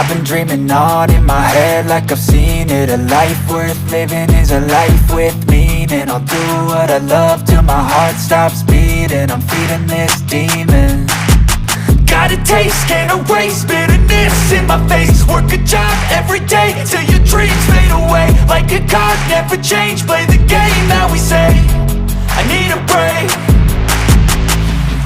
I've been dreaming on in my head like I've seen it. A life worth living is a life with meaning. I'll do what I love till my heart stops beating. I'm feeding this demon. Got a taste, can't erase bitterness in my face. Work a job every day till your dreams fade away. Like a card, never change, play the game that we say. I need a break.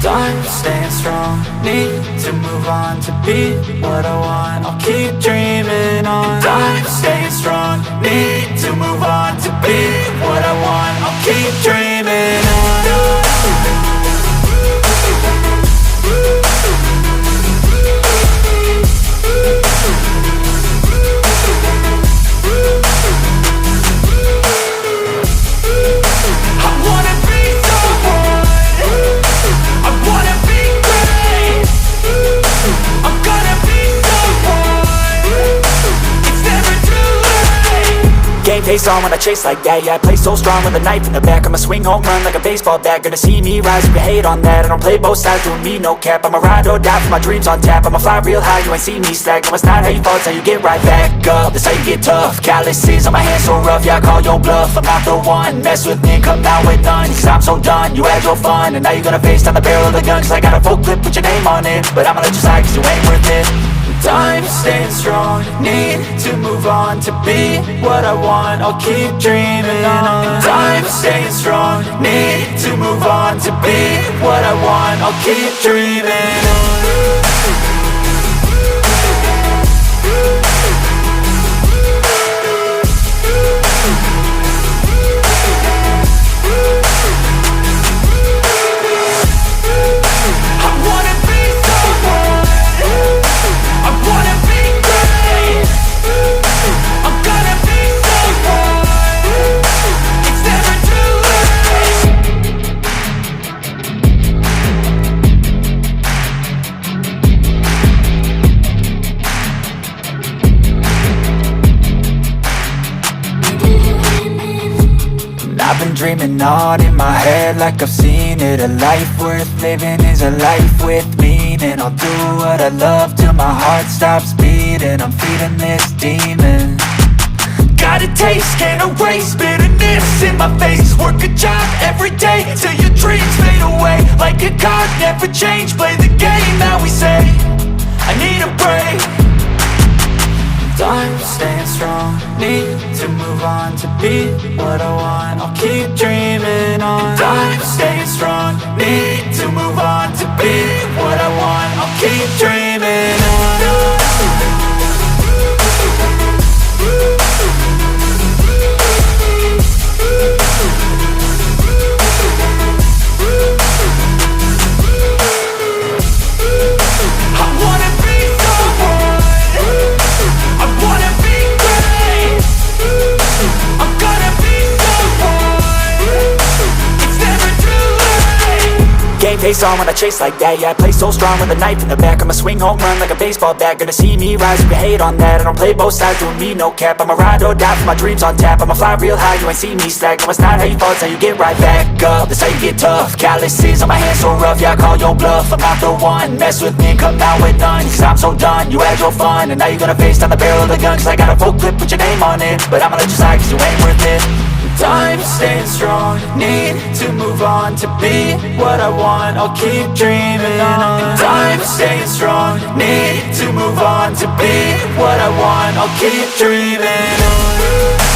I'm staying strong, need to move on to be what I want. I'll keep dreaming on. I'm staying strong, need to move on to be what I want. I'll keep dreaming on. Face on when I chase like that. Yeah, I play so strong with a knife in the back. I'ma swing home run like a baseball bat. Gonna see me rise, you can hate on that. I don't play both sides, doing me no cap. I'ma ride or die for my dreams on tap. I'ma fly real high, you ain't see me slack. No, it's not how you fall, it's how you get right back up. That's how you get tough. Calluses on my hands so rough, yeah, I call your bluff. I'm not the one, mess with me and come out with none. Cause I'm so done, you had your fun. And now you're gonna face down the barrel of the gun. Cause I got a full clip with your name on it. But I'ma let you slide cause you ain't worth it. I'm staying strong, need to move on to be what I want. I'll keep dreaming on. I'm staying strong, need to move on to be what I want. I'll keep dreaming on. I've been dreaming on in my head like I've seen it. A life worth living is a life with meaning. I'll do what I love till my heart stops beating. I'm feeding this demon. Got a taste, can't erase bitterness in my face. Work a job every day till your dreams fade away. Like a card, never change, play the game that we say. I need a break. I'm staying strong, need to move on to be what I want. I'll keep dreaming on. I'm staying strong, need to move on to be what I want. I'll keep dreaming on. Face on when I chase like that. Yeah, I play so strong with a knife in the back. I'ma swing home run like a baseball bat. Gonna see me rise, you can hate on that. I don't play both sides, doing me no cap. I'ma ride or die for my dreams on tap. I'ma fly real high, you ain't see me slack. No, it's not how you fall, it's how you get right back up. That's how you get tough. Calluses on my hands so rough, yeah, I call your bluff. I'm not the one, mess with me and come out with none. Cause I'm so done, you had your fun. And now you're gonna face down the barrel of the gun. Cause I got a full clip with your name on it. But I'ma let you slide cause you ain't worth it. I'm staying strong, need to move on to be what I want. I'll keep dreaming on. I'm staying strong, need to move on to be what I want. I'll keep dreaming on.